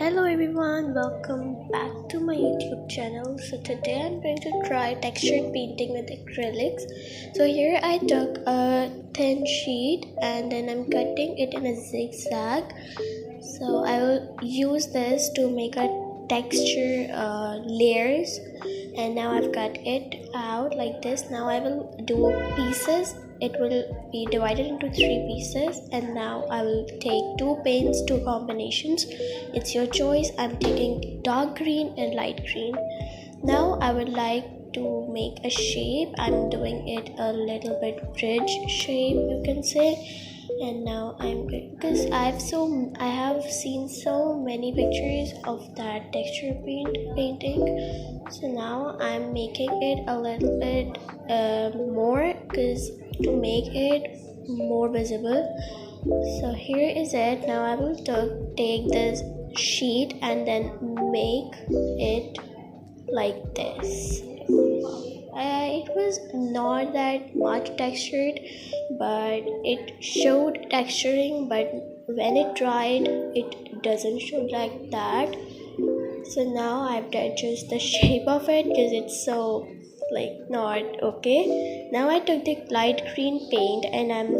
Hello everyone, welcome back to my YouTube channel. So today I'm going to try textured painting with acrylics. So here I took a thin sheet and then I'm cutting it in a zigzag. So I will use this to make a texture layers, and now I've cut it out like this. Now I will do pieces. It will be divided into 3 pieces, and now I will take 2 paints, 2 combinations. It's your choice. I'm taking dark green and light green. Now I would like to make a shape. I'm doing it a little bit bridge shape, you can say. And now I'm good because I have seen so many pictures of that texture painting. So now I'm making it a little bit more, because to make it more visible. So here is it. Now I will take this sheet and then make it like this. It was not that much textured, but it showed texturing, but when it dried it doesn't show like that. So now I have to adjust the shape of it because it's so not okay. Now I took the light green paint and I'm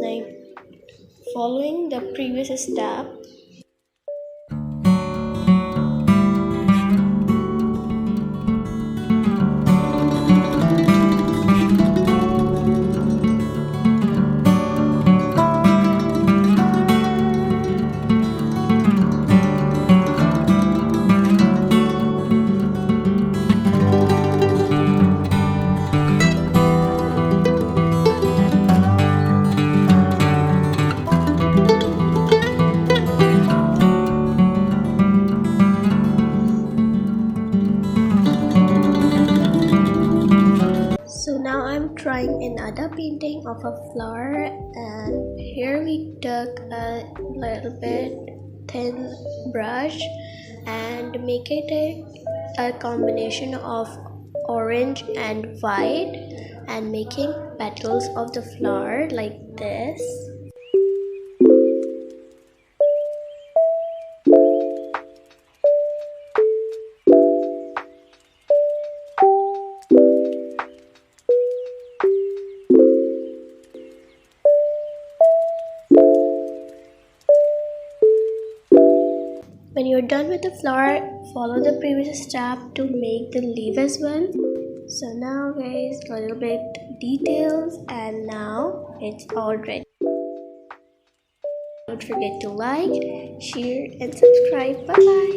following the previous step. So now I'm trying another painting of a flower, and here we took a little bit thin brush and make it a combination of orange and white, and making petals of the flower like this. When you're done with the flower, follow the previous step to make the leaf as well. So now guys, a little bit details, and now it's all ready. Don't forget to like, share and subscribe. Bye bye.